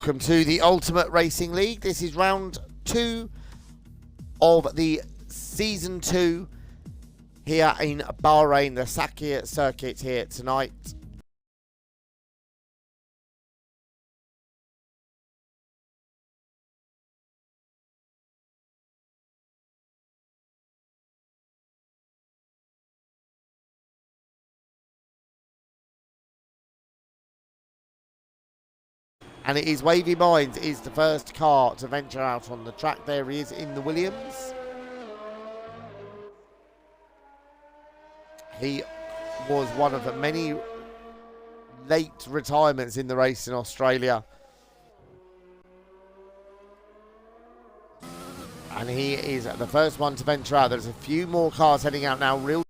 Welcome to the Ultimate Racing League. This is round 2 of the Season 2 here in Bahrain, the Sakhir circuit here tonight. And it is Wavy Minds is the first car to venture out on the track. There he is in the Williams. He was one of the many late retirements in the race in Australia. And he is the first one to venture out. There's a few more cars heading out now. Real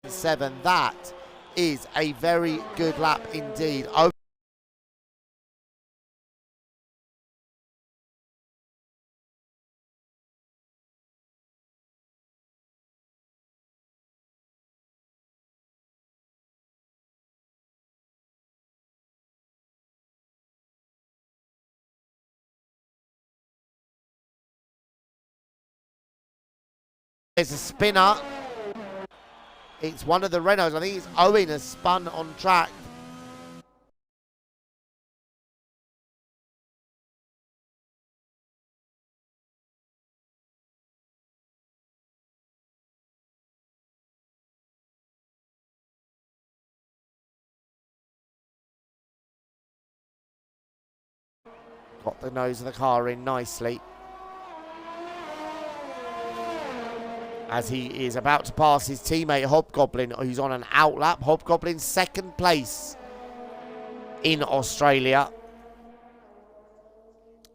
seven. That is a very good lap indeed. There's a spinner. It's one of the Renaults. I think it's Owen has spun on track. Got the nose of the car in nicely. As he is about to pass his teammate Hobgoblin, who's on an outlap. Hobgoblin second place in Australia.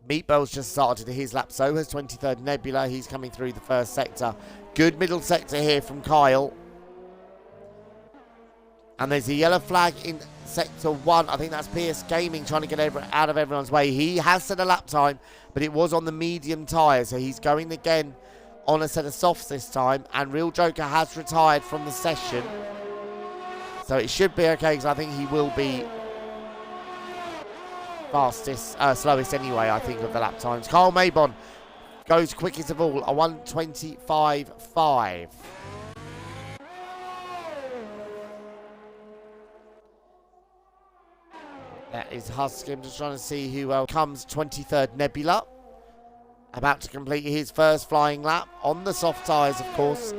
Meatball's just started his lap, so has 23rd Nebula. He's coming through the first sector. Good middle sector here from Kyle. And there's a yellow flag in sector 1. I think that's PS Gaming trying to get out of everyone's way. He has set a lap time, but it was on the medium tyre, so he's going again on a set of softs this time, and Real Joker has retired from the session, so it should be okay, because I think he will be slowest anyway, I think, of the lap times. Carl Maybon goes quickest of all, a 1:25.5. That is Husky. I'm just trying to see who else comes. 23rd Nebula, about to complete his first flying lap on the soft tyres, of course.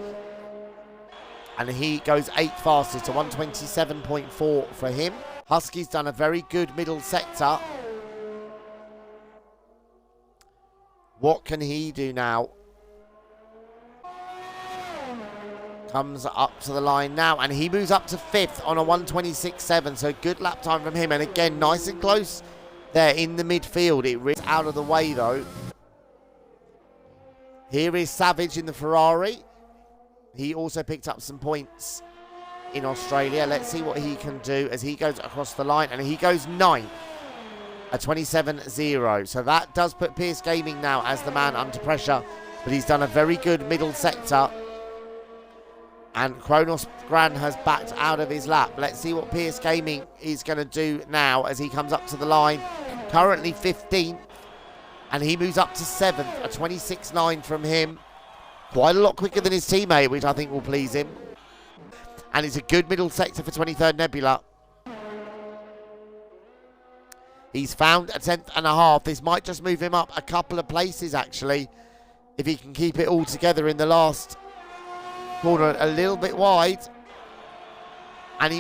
And he goes 8th fastest to 1:27.4 for him. Husky's done a very good middle sector. What can he do now? Comes up to the line now, and he moves up to 5th on a 1:26.7. So good lap time from him. And again, nice and close there in the midfield. It is out of the way, though. Here is Savage in the Ferrari. He also picked up some points in Australia. Let's see what he can do as he goes across the line, and he goes 9th, a 27-0. So that does put Pierce Gaming now as the man under pressure, but he's done a very good middle sector, and Kronos Gran has backed out of his lap. Let's see what Pierce Gaming is going to do now as he comes up to the line. Currently 15th, and he moves up to 7th, a 26-9 from him. Quite a lot quicker than his teammate, which I think will please him. And it's a good middle sector for 23rd Nebula. He's found a 10th and a half. This might just move him up a couple of places, actually, if he can keep it all together in the last corner a little bit wide. And he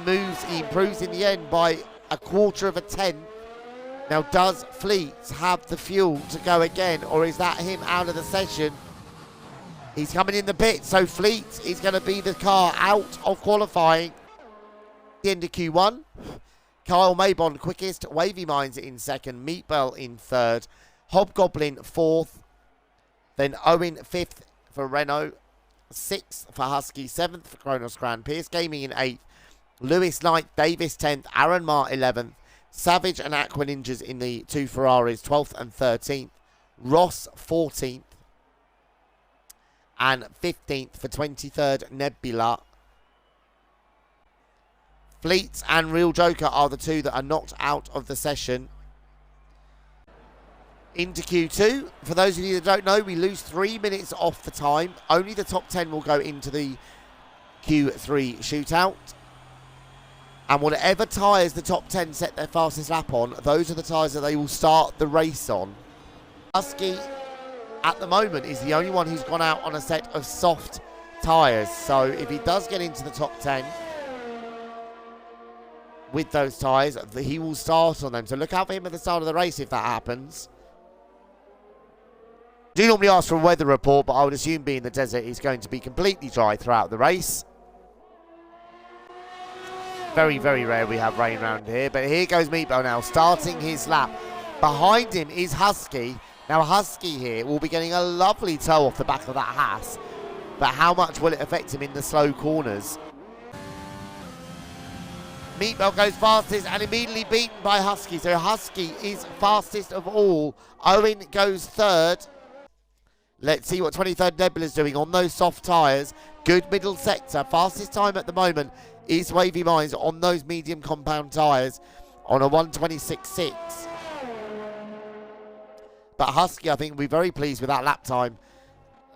improves in the end by a quarter of a tenth. Now, does Fleets have the fuel to go again, or is that him out of the session? He's coming in the pit, so Fleets is going to be the car out of qualifying. The end of Q1. Kyle Maybon quickest, Wavy Minds in second, Meatbell in third, Hobgoblin fourth, then Owen fifth for Renault, sixth for Husky, seventh for Kronos Gran, Pierce Gaming in eighth, Lewis ninth, Davis 10th, Aaron Marr 11th, Savage and Aqua Ninjas in the two Ferraris, 12th and 13th, Ross 14th, and 15th for 23rd Nebula. Fleets and Real Joker are the two that are knocked out of the session. Into Q2. For those of you that don't know, we lose 3 minutes off the time. Only the top 10 will go into the Q3 shootout. And whatever tyres the top 10 set their fastest lap on, those are the tyres that they will start the race on. Husky, at the moment, is the only one who's gone out on a set of soft tyres. So if he does get into the top 10, with those tyres, he will start on them. So look out for him at the start of the race if that happens. I do normally ask for a weather report, but I would assume being the desert is going to be completely dry throughout the race. Very, very rare we have rain around here. But here goes Meatball now, starting his lap. Behind him is Husky. Now Husky here will be getting a lovely toe off the back of that Haas. But how much will it affect him in the slow corners? Meatball goes fastest and immediately beaten by Husky. So Husky is fastest of all. Owen goes third. Let's see what 23rd Nebula is doing on those soft tyres. Good middle sector. Fastest time at the moment is Wavy Minds on those medium compound tyres on a 1:26.6. But Husky, I think, will be very pleased with that lap time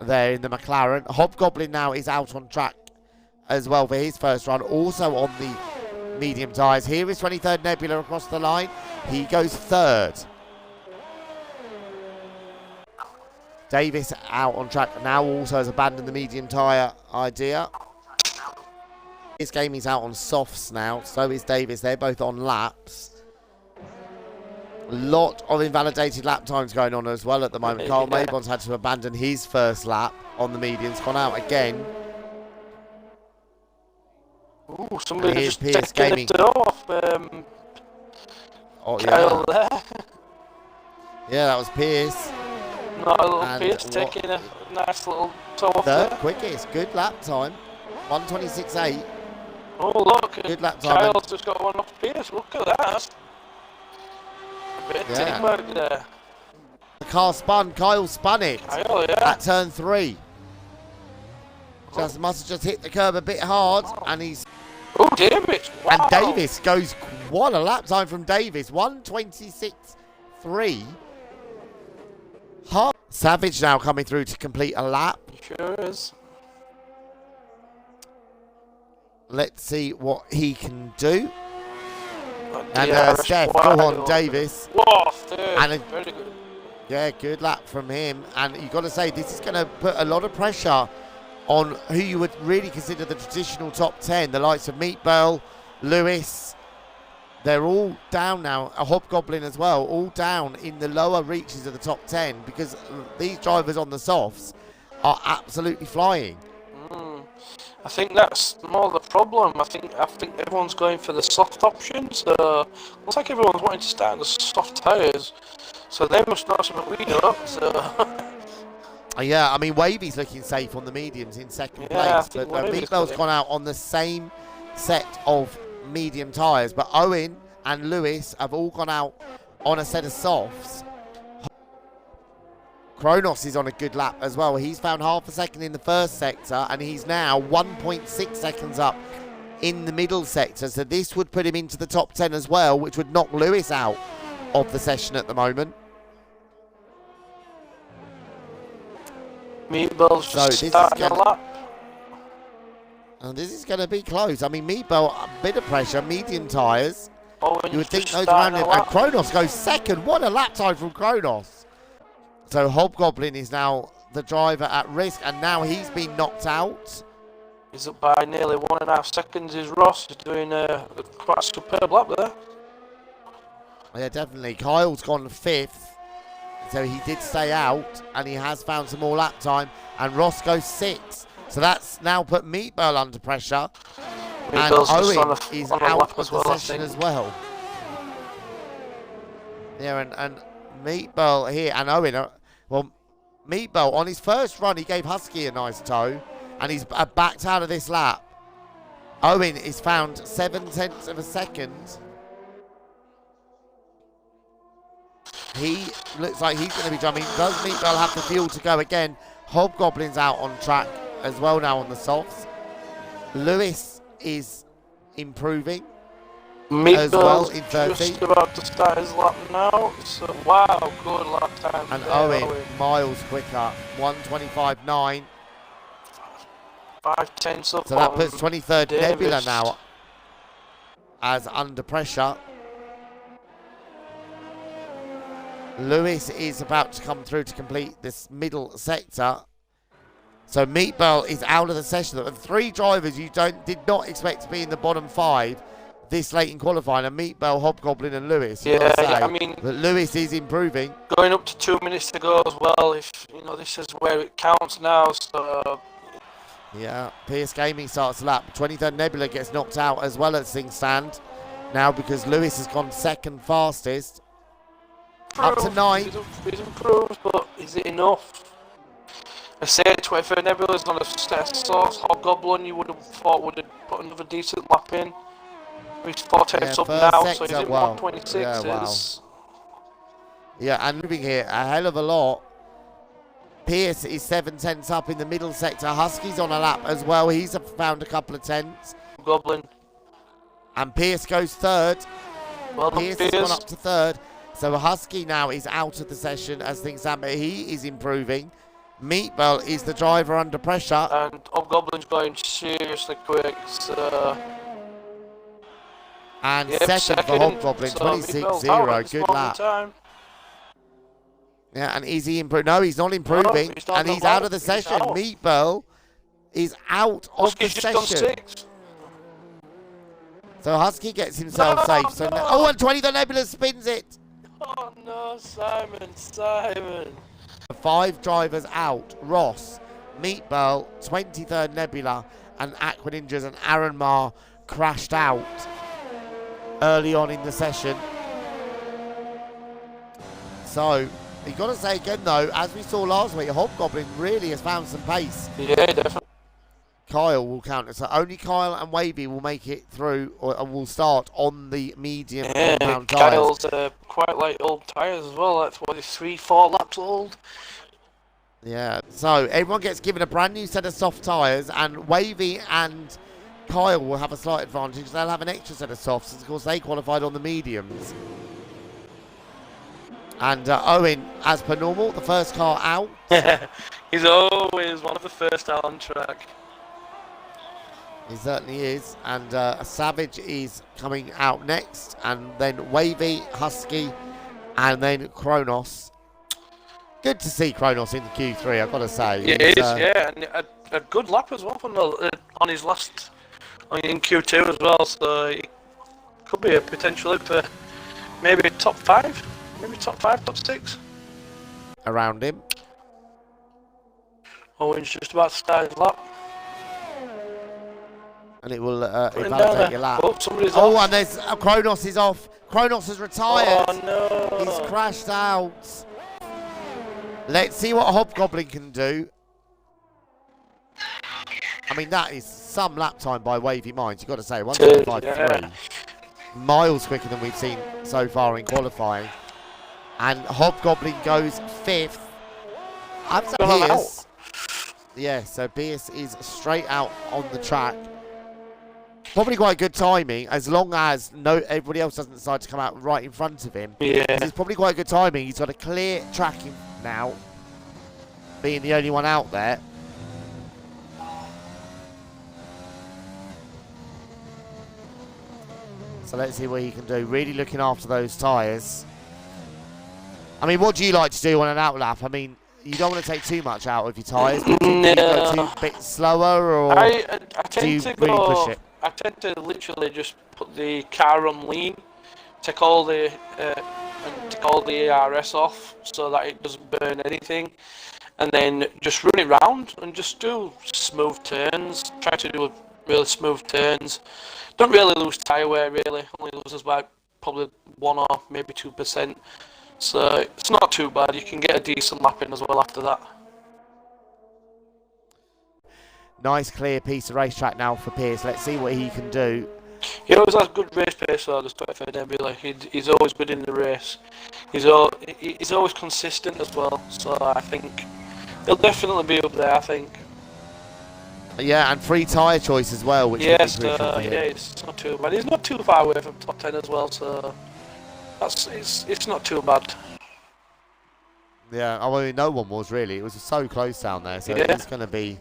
there in the McLaren. Hobgoblin now is out on track as well for his first run. Also on the medium tyres. Here is 23rd Nebula across the line. He goes third. Davis out on track now, also has abandoned the medium tyre idea. This game is out on softs now. So is Davis. They're both on laps. A lot of invalidated lap times going on as well at the moment. Carl Maybon's had to abandon his first lap on the mediums. Gone out again. Ooh, somebody just Pierce Gaming. It off. Oh, Kyle yeah. there. Yeah, that was Pierce. Not a little And Pierce taking a nice little toe off there. Third quickest. Good lap time. 1:26.8. Oh, look. Good lap time. Kyle's just got one off Pierce. Look at that. A bit of teamwork there. The car spun. Kyle spun it at turn 3. Just must have just hit the curb a bit hard, and he's. Oh, Davis! Wow. And Davis goes. What a lap time from Davis! 1:26.3. Savage now coming through to complete a lap. Sure is. Let's see what he can do. Oh, and Steph, go on, Davis. Whoa, and very good. Yeah, good lap from him. And you've got to say, this is going to put a lot of pressure on who you would really consider the traditional top 10. The likes of Meatball, Lewis. They're all down now. A Hobgoblin as well. All down in the lower reaches of the top 10 because these drivers on the softs are absolutely flying. I think that's more the problem. I think everyone's going for the soft option. So looks like everyone's wanting to start on the soft tyres. So they must know something we don't. So Yeah, I mean, Wavy's looking safe on the mediums in second place, but Meatball's gone out on the same set of medium tyres, but Owen and Lewis have all gone out on a set of softs. Kronos is on a good lap as well. He's found half a second in the first sector, and he's now 1.6 seconds up in the middle sector, so this would put him into the top 10 as well, which would knock Lewis out of the session at the moment. Meatball's just starting a lap. And this is going to be close. I mean, Meatball, a bit of pressure, medium tyres. You would think those around him. And Kronos goes second. What a lap time from Kronos. So Hobgoblin is now the driver at risk, and now he's been knocked out. He's up by nearly 1.5 seconds. Is Ross is doing a quite superb lap there. Yeah, definitely. Kyle's gone fifth. So he did stay out, and he has found some more lap time. And Ross goes sixth. So that's now put Meatball under pressure. And Owen is out of the session as well. Yeah, and Meatball here, and Owen, well, Meatball, on his first run, he gave Husky a nice tow, and he's backed out of this lap. Owen is found 0.7 of a second. He looks like he's going to be jumping. Does Meatball have the fuel to go again? Hobgoblin's out on track as well now on the softs. Lewis is improving as well in 30. Just about to start his lap now. So, wow, good lap time. And Owen miles quicker, 1:25.9. 5/10 up. So that puts 23rd Nebula now as under pressure. Lewis is about to come through to complete this middle sector. So Meatball is out of the session. The three drivers you did not expect to be in the bottom five this late in qualifying, and Meatball, Hobgoblin and Lewis. Yeah, I mean, but Lewis is improving. Going up to 2 minutes to go as well. If you know, this is where it counts now. So yeah, PS Gaming starts the lap. 23rd Nebula gets knocked out as well as things stand now because Lewis has gone second fastest. Up to 9. He's improved, but is it enough? I say 23rd Nebula's on a set source. Hobgoblin, you would have thought would have put another decent lap in. He's 4/10 up now, so he's in 126. Yeah, wow. Yeah, and moving here a hell of a lot. Pierce is 7/10 up in the middle sector. Husky's on a lap as well. He's found a couple of tenths. Goblin. And Pierce goes third. Well, Pierce has gone up to third. So Husky now is out of the session as things stand, but he is improving. Meatball is the driver under pressure. And Hobgoblin's going seriously quick, so... And second for Hobgoblin, so 26.0, good lap. Yeah, and is he improving? No, he's not improving, and he's out of the session. Meatball is out of the session. So Husky gets himself safe. So oh, and 20th Nebula spins it. Oh no, Simon. 5 drivers out. Ross, Meatball, 23rd Nebula, and Aqua Ninjas and Aaron Marr crashed out early on in the session. So, you've got to say again though, as we saw last week, Hobgoblin really has found some pace. Yeah, definitely. Kyle will counter. So only Kyle and Wavy will make it through and will start on the medium compound tyres. Kyle's quite like old tyres as well. That's what, 3-4 laps old. Yeah, so everyone gets given a brand new set of soft tyres, and Wavy and Kyle will have a slight advantage. They'll have an extra set of softs, of course they qualified on the mediums. And Owen, as per normal, the first car out. He's always one of the first out on track. He certainly is. And Savage is coming out next. And then Wavy, Husky, and then Kronos. Good to see Kronos in the Q3, I've got to say. Yeah, it is, yeah. And a good lap as well on his last, in Q2 as well. So it could be a potential for maybe top 5. Maybe top 5, top 6. Around him. Owen's just about to start his lap. And it will invalidate your lap. Oh, somebody's off. off. And there's Kronos is off. Kronos has retired. Oh no! He's crashed out. Let's see what Hobgoblin can do. I mean, that is some lap time by Wavy Minds, you've got to say. 1:25.3. Miles quicker than we've seen so far in qualifying. And Hobgoblin goes 5th. Up to Pierce. Yeah, so Pierce is straight out on the track. Probably quite good timing, as long as everybody else doesn't decide to come out right in front of him. Yeah. It's probably quite good timing. He's got a clear tracking now, being the only one out there. So let's see what he can do. Really looking after those tyres. I mean, what do you like to do on an outlap? I mean, you don't want to take too much out of your tyres. Do you go too bit slower, or do you really push it? I tend to literally just put the car on lean, take all the ARS off so that it doesn't burn anything, and then just run it round and just do smooth turns. Try to do really smooth turns. Don't really lose tyre wear, really. Only loses by probably 1 or maybe 2%. So it's not too bad. You can get a decent lap in as well after that. Nice clear piece of racetrack now for Pierce. Let's see what he can do. He always has good race pace though, this 23rd Nebula. He's always good in the race. He's always consistent as well. So I think he'll definitely be up there, I think. Yeah, and free tyre choice as well, which yes, is crucial for him. Yeah, it's not too bad. He's not too far away from top 10 as well, so it's not too bad. Yeah, I mean, no one was really. It was so close down there, so it's going to be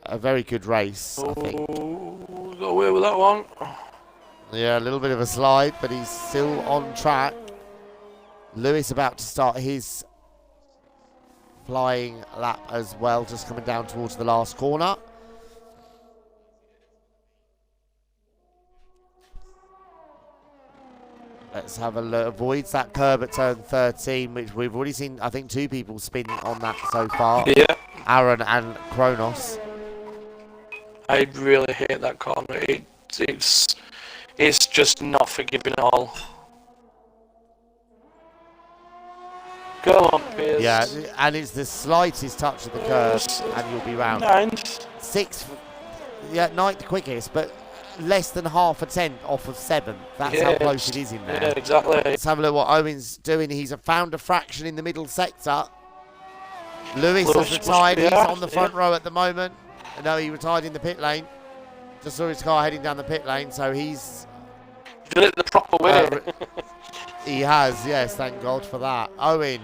a very good race, I think. Got away with that one. Yeah, a little bit of a slide, but he's still on track. Lewis about to start his flying lap as well, just coming down towards the last corner. Let's have a look. Avoids that curb at turn 13, which we've already seen, I think, 2 people spin on that so far. Yeah. Aaron and Kronos. I really hate that corner. It's just not forgiving at all. Go on, Piers. Yeah, and it's the slightest touch of the curve, and you'll be round. 9th. 6th, yeah, 9th quickest, but less than half a tenth off of 7th. That's how close it is in there. Yeah, exactly. Let's have a look what Owen's doing. He's found a fraction in the middle sector. Lewis has retired. He's on the front row at the moment. No, he retired in the pit lane. Just saw his car heading down the pit lane, so he's done it the proper way. He has, yes, thank God for that. Owen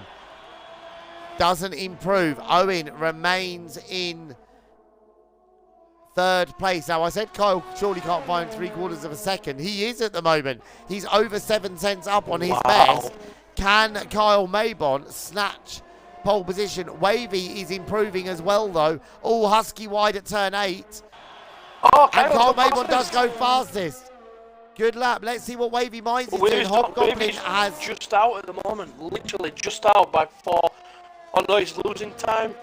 doesn't improve. Owen remains in 3rd place. Now, I said Kyle surely can't find 3/4 of a second. He is at the moment. He's over 7 cents up on his best. Can Kyle Maybon snatch pole position? Wavy is improving as well, though. All Husky wide at turn 8. Oh, and Kyle Maybon does go fastest. Good lap. Let's see what Wavy Minds is doing. Hobgoblin has just out at the moment. Literally just out by 4. Oh no, he's losing time.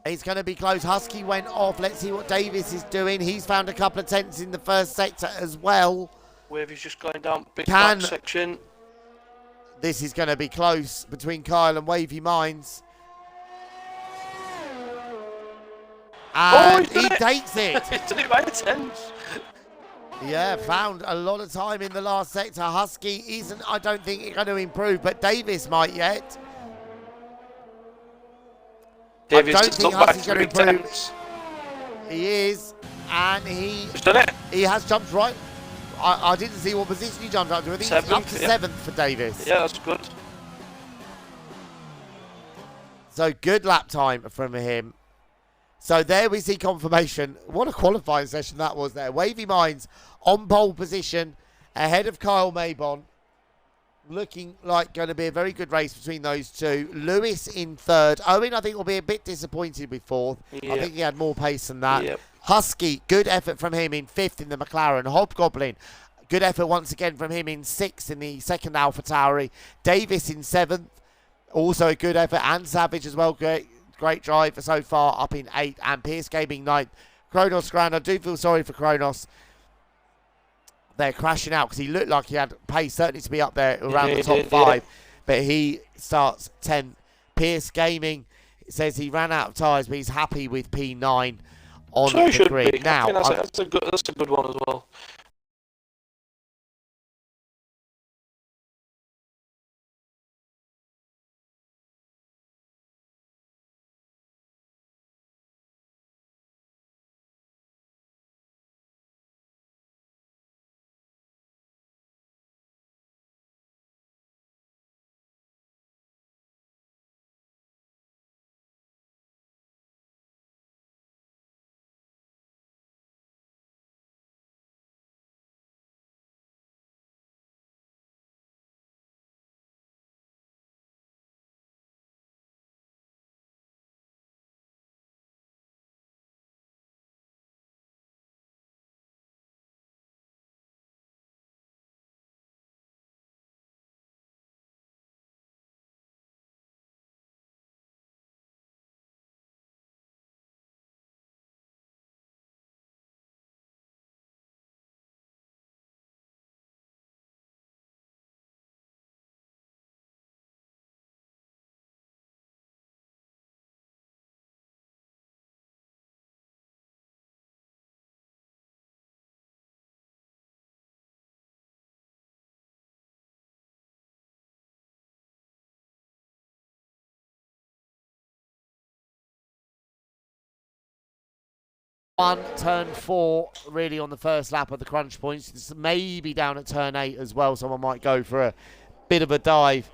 It's going to be close. Husky went off. Let's see what Davis is doing. He's found a couple of tenths in the first sector as well. Wavy's just going down big back section. This is going to be close between Kyle and Wavy Minds. And he takes it. He's done it by 10s. Yeah, found a lot of time in the last sector. Husky isn't, I don't think, going to improve, but Davis might yet. Davis I don't think Husky's going to improve. Tenths. He is, and he's done it. He has jumped right. I didn't see what position he jumped up to. I think it's up to 7th for Davis. Yeah, that's good. So good lap time from him. So there we see confirmation. What a qualifying session that was there. Wavy Minds on pole position ahead of Kyle Maybon. Looking like going to be a very good race between those two. Lewis in 3rd. Owen, I think, will be a bit disappointed with 4th. Yep. I think he had more pace than that. Yep. Husky, good effort from him in 5th in the McLaren. Hobgoblin, good effort once again from him in 6th in the second Alpha Tauri. Davis in 7th. Also a good effort. And Savage as well. Great drive so far, up in 8th, and Pierce Gaming 9th. Kronos Grand, I do feel sorry for Kronos. They're crashing out because he looked like he had pace, certainly to be up there around the top 5. but he starts 10th. Pierce Gaming says he ran out of tyres, but he's happy with P9 on So he the should grid. be. Now, I think that's a good one as well. Turn 4 really on the first lap of the crunch points. It's maybe down at turn 8 as well. Someone might go for a bit of a dive.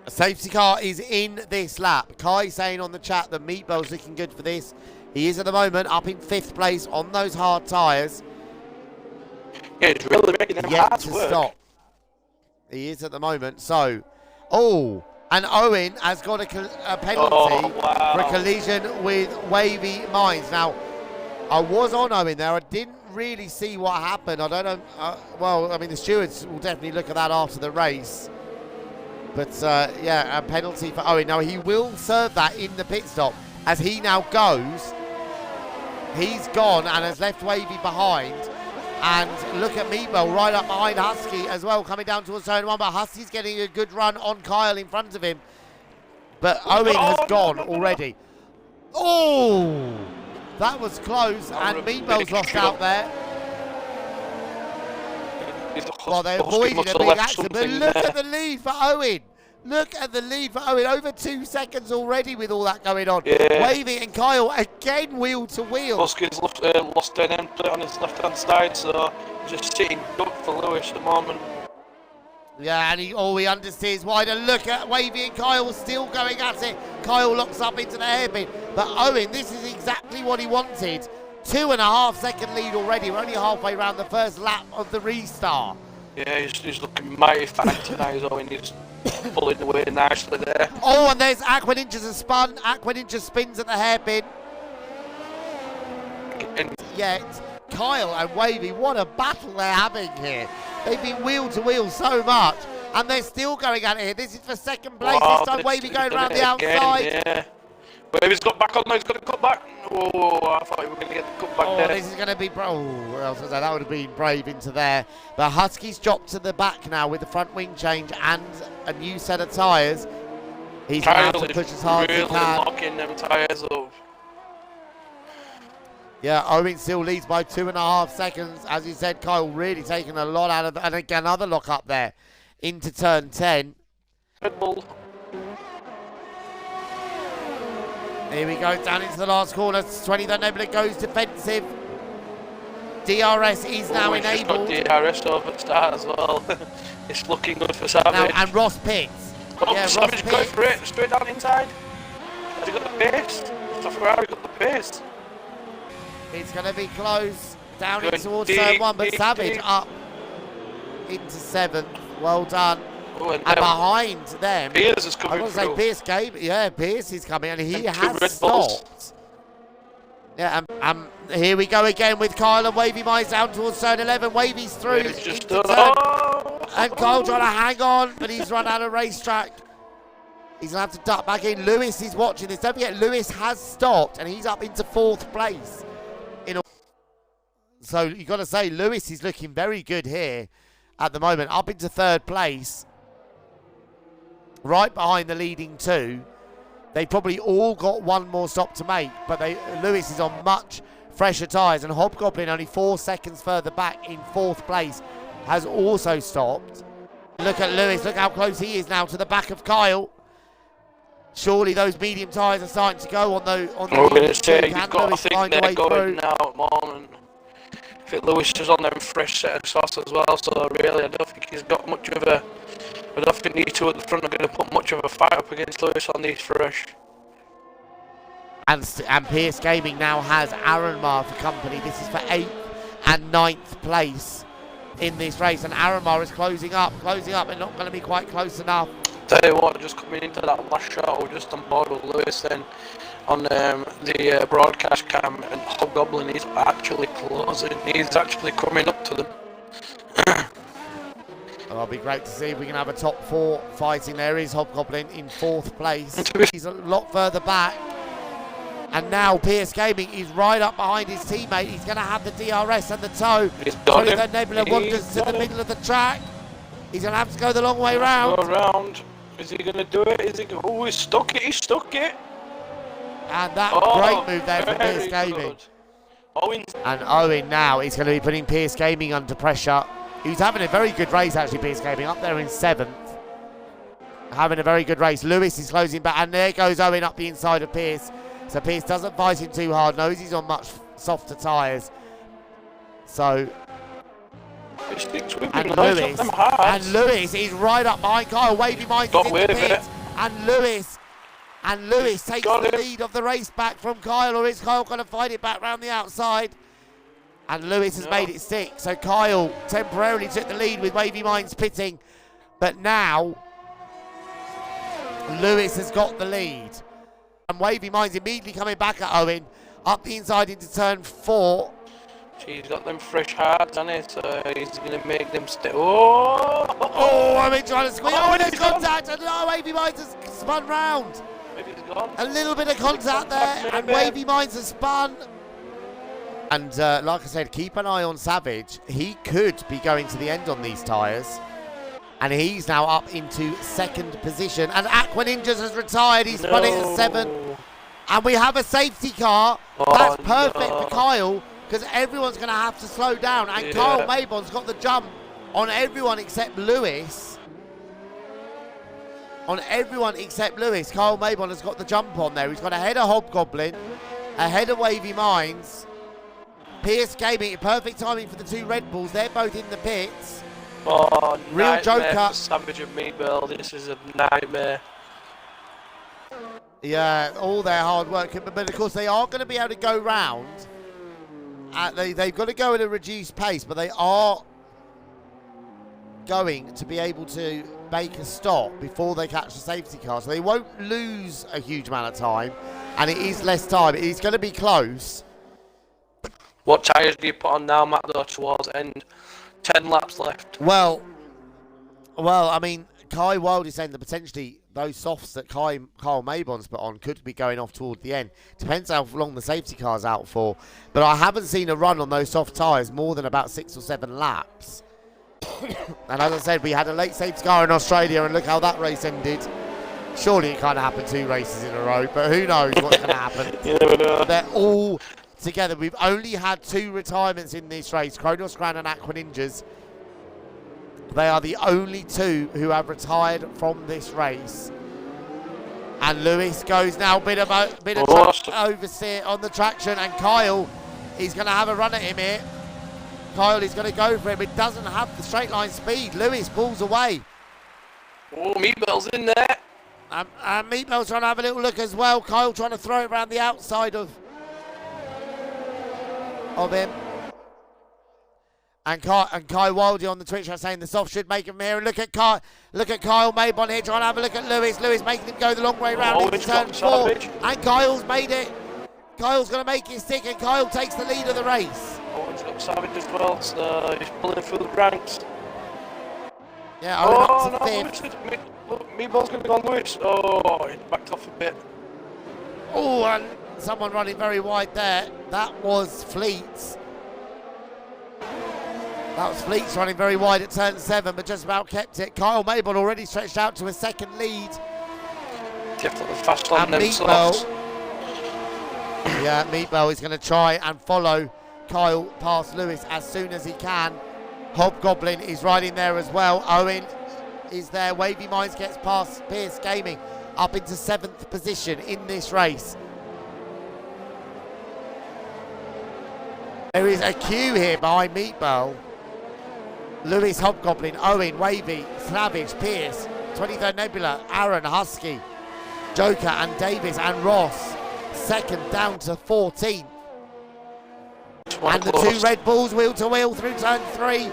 A safety car is in this lap. Kai saying on the chat that Meatball's looking good for this. He is at the moment up in 5th place on those hard tyres. Yeah, it's really making them Yet hard to work. stop. He is at the moment. So, oh, and Owen has got a penalty for a collision with Wavy Mines. Now, I was on Owen there. I didn't really see what happened. I don't know. Well, I mean, the stewards will definitely look at that after the race. But yeah, a penalty for Owen. Now he will serve that in the pit stop as he now goes. He's gone and has left Wavy behind. And look at Meatball right up behind Husky as well, coming down towards turn one. But Husky's getting a good run on Kyle in front of him. But Owen has gone already. Oh, that was close. And Meatball's lost out there. Well, they avoided a big accident. But look at the lead for Owen. Look at the lead for Owen. Over 2 seconds already with all that going on. Yeah. Wavy and Kyle again wheel to wheel. Husky's lost an end plate on his left hand side, so just sitting duck for Lewis at the moment. Yeah, and he understeers wide. And look at Wavy and Kyle still going at it. Kyle locks up into the hairpin. But Owen, this is exactly what he wanted. 2.5 second lead already. We're only halfway around the first lap of the restart. Yeah, he's looking mighty fine tonight, Owen. He's pulling away nicely there. Oh, and there's Aqua Ninja's a spun. Aqua Ninja spins at the hairpin. Yet, Kyle and Wavy, what a battle they're having here. They've been wheel to wheel so much, and they're still going at it here. This is for second place. Wow, this time Wavy going around the outside. Yeah. Wavy's got back on now, he's got to cut back. Oh, I thought he was going to get the cut back there. This is going to be, that would have been brave into there. But Husky's dropped to the back now with the front wing change and a new set of tyres. He's going to push as hard as he can. Locking them tyres up. Yeah, Owen still leads by 2.5 seconds. As you said, Kyle really taking a lot out of and again, another lock up there into turn 10. Red Bull. Here we go, down into the last corner. 23rd Nebula goes defensive. DRS is now enabled. He's got DRS over the start as well. It's looking good for Savage. Now, and Ross pits. Oh, yeah, Savage Ross going pits. for it, straight down inside. Has he got the pace? Ferrari got the pace. It's going to be close. Down in Good. towards turn 1, but Savage up into 7th. Well done. Oh, and behind them, Pierce is coming I was going to say Pierce is coming, and he has stopped. Yeah, here we go again with Kyle and Wavy Mize down towards turn 11. Wavy's through into turn, and Kyle trying to hang on, but he's run out of racetrack. He's going to have to duck back in. Lewis is watching this. Don't forget, Lewis has stopped, and he's up into 4th place. So you've got to say, Lewis is looking very good here at the moment, up into 3rd place. Right behind the leading 2. They probably all got one more stop to make, but Lewis is on much fresher tyres, and Hobgoblin only 4 seconds further back in 4th place has also stopped. Look at Lewis, look how close he is now to the back of Kyle. Surely those medium tyres are starting to go on the Lewis find a way through now at the moment. I think Lewis is on them fresh set of sauce as well, so really I don't think he's got much of a... I don't think these two at the front are going to put much of a fight up against Lewis on these fresh. And Pierce Gaming now has Aranmar for company. This is for 8th and 9th place in this race. And Aranmar is closing up and not going to be quite close enough. Tell you what, just coming into that last shot, we're just on board with Lewis then on the broadcast cam, and Hobgoblin is actually closing. He's actually coming up to them. It'll be great to see if we can have a top 4 fighting. There is Hobgoblin in 4th place. He's a lot further back. And now Pierce Gaming is right up behind his teammate. He's going to have the DRS and the toe. The Nebula wanders to the middle of the track. He's going to have to go the long way round. Go around. Is he going to do it? Is he? Oh, he stuck it. He stuck it. And that great move there from Pierce Gaming. And Owen now is going to be putting Pierce Gaming under pressure. He's having a very good race, actually, Pierce Gaming, up there in 7th. Having a very good race. Lewis is closing back, and there goes Owen up the inside of Pierce. So Pierce doesn't fight him too hard, knows he's on much softer tyres. So... And Lewis is right up behind Kyle. Wavy Mike is in the pit. And Lewis takes the lead of the race back from Kyle, or is Kyle going to fight it back round the outside? And Lewis has made it 6. So Kyle temporarily took the lead with Wavy Minds pitting. But now, Lewis has got the lead. And Wavy Minds immediately coming back at Owen. Up the inside into turn 4. He's got them fresh hards on it, so he's going to make them stay. Oh, Owen trying to squeeze. Oh, and there's contact. And no, Wavy Minds has spun round. Maybe he's gone. A little bit of contact there, and Wavy Minds has spun. And like I said, keep an eye on Savage. He could be going to the end on these tyres. And he's now up into second position. And Aqua Ninjas has retired. He's spun it at 7. And we have a safety car. That's perfect for Kyle, because everyone's going to have to slow down. And Kyle Maybon's got the jump on everyone except Lewis. On everyone except Lewis. Kyle Maybon has got the jump on there. He's got ahead of Hobgoblin, ahead of Wavy Minds. Pierce Gaming, perfect timing for the 2 Red Bulls. They're both in the pits. Oh, Real Joker. Savage and Meatball, this is a nightmare. Yeah, all their hard work. But of course, they are going to be able to go round. They've got to go at a reduced pace, but they are going to be able to make a stop before they catch the safety car. So they won't lose a huge amount of time. And it is less time. It is going to be close. What tyres do you put on now, Matt, though, towards end? 10 laps left. Well, I mean, Kai Wild is saying that potentially those softs that Kyle Maybon's put on could be going off toward the end. Depends how long the safety car's out for. But I haven't seen a run on those soft tyres more than about 6 or 7 laps. And as I said, we had a late safety car in Australia, and look how that race ended. Surely it can't happen 2 races in a row, but who knows what's going to happen. You never know. They're all together. We've only had 2 retirements in this race, Kronos Grand and Aqua Ninjas. They are the only 2 who have retired from this race. And Lewis goes now, bit of oversteer on the traction, and Kyle is going to have a run at him here. Kyle is going to go for him. It doesn't have the straight line speed. Lewis pulls away. Oh, Meatball's in there. And Meatball's trying to have a little look as well. Kyle trying to throw it around the outside of him. And Kai Wildy on the Twitch chat saying the soft should make him here. And look at Kyle Maybon here trying to have a look at Lewis. Lewis making him go the long way round into turn 4. And Kyle's made it. Kyle's going to make it stick, and Kyle takes the lead of the race. Oh, he's got Savage as well, so he's pulling through the ranks. Yeah, up to 5th. Meatball's going to go on Lewis. Oh, he backed off a bit. Oh, and someone running very wide there. That was Fleets. That was Fleets running very wide at turn 7, but just about kept it. Kyle Maybon already stretched out to a second lead. Definitely fast on them Meatball. Yeah, Meatball is going to try and follow Kyle past Lewis as soon as he can. Hobgoblin is right in there as well. Owen is there. Wavy Minds gets past Pierce Gaming up into 7th position in this race. There is a queue here behind Meatball. Lewis, Hobgoblin, Owen, Wavy, Savage, Pierce, 23rd Nebula, Aaron, Husky, Joker and Davis and Ross. Second down to 14th. And the 2 Red Bulls wheel to wheel through turn 3.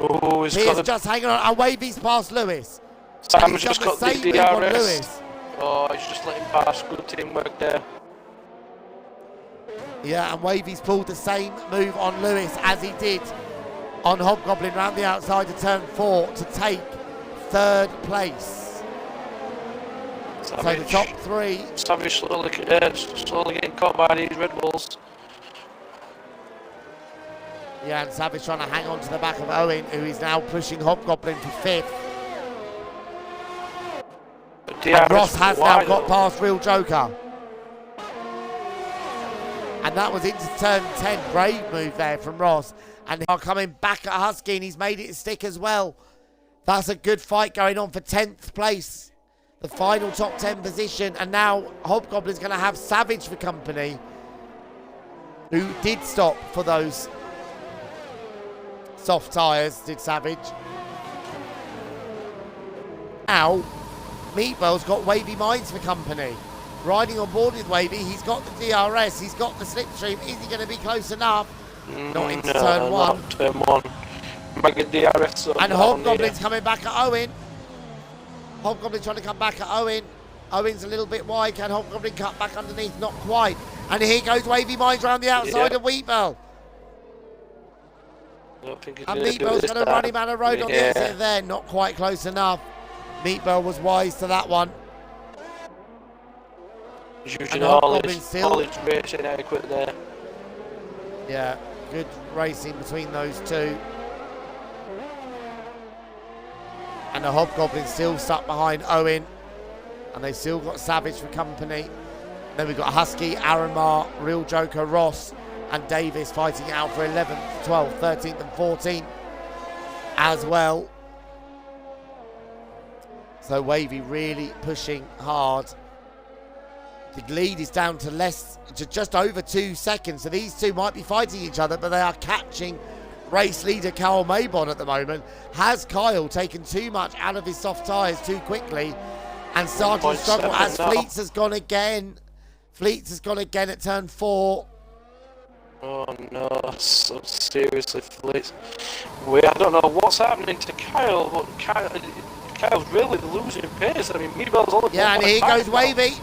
Oh, Pierce just hanging on, and Wavy's past Lewis. Sam's just got the DRS. Lewis. Oh, he's just letting pass. Good teamwork there. Yeah, and Wavy's pulled the same move on Lewis as he did on Hobgoblin round the outside of turn 4 to take 3rd place. Savage. So the top 3. Savage slowly getting caught by these Red Bulls. Yeah, and Savage trying to hang on to the back of Owen, who is now pushing Hobgoblin to 5th. And Ross has now got past Real Joker. And that was into turn 10. Brave move there from Ross. And now coming back at Husky, and he's made it stick as well. That's a good fight going on for 10th place. The final top 10 position. And now Hobgoblin's going to have Savage for company, who did stop for those soft tyres, did Savage. Now, Meatball's got Wavy Minds for company. Riding on board with Wavy, he's got the DRS, he's got the slipstream. Is he going to be close enough? Not into turn 1. Not turn 1. Might get DRS. And Hobgoblin's coming back at Owen. Hobgoblin trying to come back at Owen. Owen's a little bit wide. Can Hobgoblin cut back underneath? Not quite. And here goes Wavy Minds round the outside of Wheatbell. I don't think he's And going to do it Meatball's this going to time. run him out of road on the exit there. Not quite close enough. Meatball was wise to that one. He's And using all Hobgoblin his racing adequate there. Yeah, good racing between those two. And the Hobgoblin still stuck behind Owen. And they still got Savage for company. Then we've got Husky, Aranmar, Real Joker, Ross, and Davis fighting it out for 11th, 12th, 13th, and 14th as well. So Wavy really pushing hard. The lead is down to just over 2 seconds. So these two might be fighting each other, but they are catching race leader Kyle Maybon at the moment. Has Kyle taken too much out of his soft tyres too quickly and started to struggle as Fleets has gone again? Fleets has gone again at turn 4. Oh no, so seriously, Fleets. I don't know what's happening to Kyle, but Kyle's really losing pace. I mean, Meatball's only... Yeah, and here goes Wavy.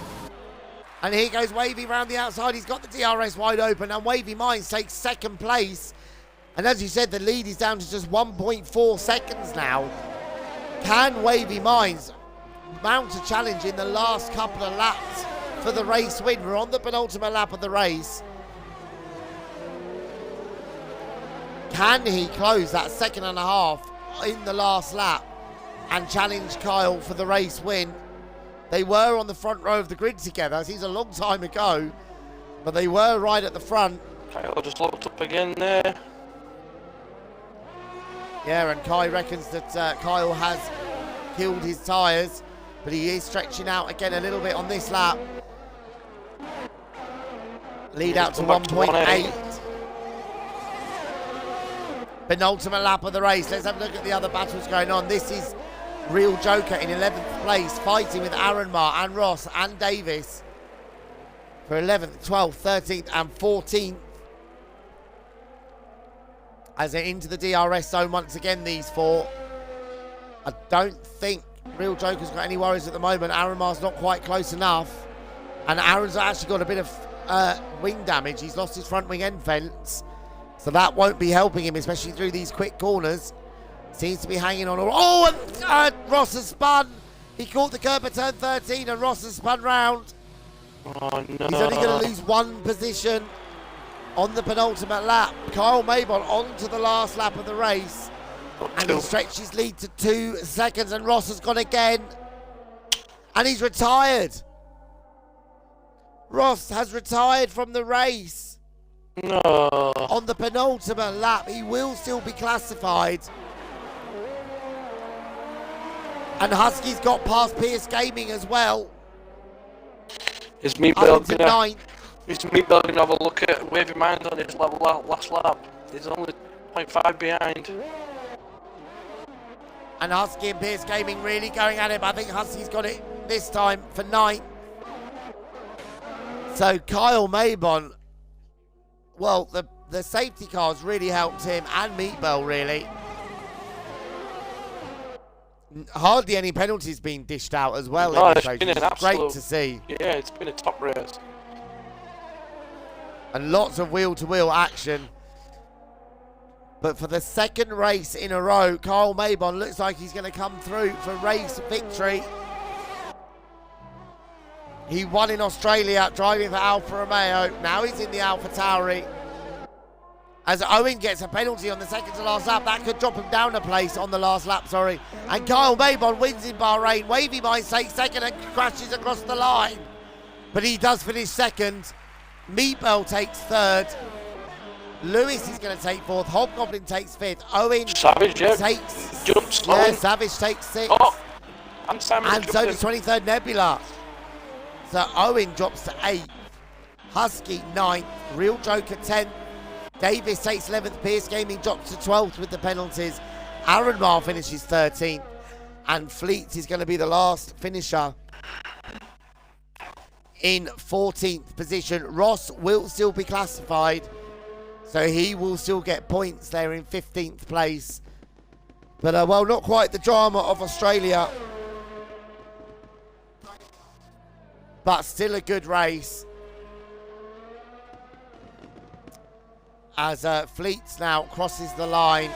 And here goes Wavy round the outside. He's got the DRS wide open, and Wavy Mines takes second place. And as you said, the lead is down to just 1.4 seconds now. Can Wavy Mines mount a challenge in the last couple of laps for the race win? We're on the penultimate lap of the race. Can he close that second and a half in the last lap and challenge Kyle for the race win? They were on the front row of the grid together. Seems a long time ago, but they were right at the front. Kyle just locked up again there. Yeah, and Kai reckons that Kyle has killed his tyres, but he is stretching out again a little bit on this lap. Lead out to 1.8. Penultimate lap of the race. Let's have a look at the other battles going on. This is Real Joker in 11th place, fighting with Aranmar and Ross and Davis for 11th, 12th, 13th and 14th. As they're into the DRS zone once again, these four. I don't think Real Joker's got any worries at the moment. Aranmar's not quite close enough. And Aaron's actually got a bit of wing damage. He's lost his front wing end fence. So that won't be helping him, especially through these quick corners. Seems to be hanging on. Oh, and Ross has spun. He caught the curb at turn 13 and Ross has spun round. Oh, no. He's only going to lose one position on the penultimate lap. Kyle Maybon on to the last lap of the race. And he stretched his lead to 2 seconds and Ross has gone again. And he's retired. Ross has retired from the race. No. On the penultimate lap, he will still be classified. And Husky's got past Pierce Gaming as well. Is Meatball gonna have a look at Wavy Mind on his last lap? He's only 0.5 behind. And Husky and Pierce Gaming really going at it, but I think Husky's got it this time for 9th. So Kyle Maybon, well, the safety cars really helped him and Meatball really. Hardly any penalties being dished out as well. No, it's been an absolute, great to see. Yeah, it's been a top race. And lots of wheel-to-wheel action. But for the second race in a row, Kyle Maybon looks like he's going to come through for race victory. He won in Australia, driving for Alfa Romeo. Now he's in the Alfa Tauri. As Owen gets a penalty on the second to last lap, that could drop him down a place on the last lap, sorry. And Kyle Maybon wins in Bahrain. Wavy Mines takes second and crashes across the line. But he does finish second. Meatball takes third. Lewis is going to take fourth. Hobgoblin takes fifth. Owen Savage, takes... jumps. Yeah, Owen. Savage takes sixth. Oh, and Simon And so does 23rd Nebula. So Owen drops to 8th. Husky 9th. Real Joker 10th. Davis takes 11th. Pierce Gaming drops to 12th with the penalties. Aranmar finishes 13th. And Fleet is going to be the last finisher in 14th position. Ross will still be classified. So he will still get points there in 15th place. But, well, not quite the drama of Australia. But still a good race. as Fleets now crosses the line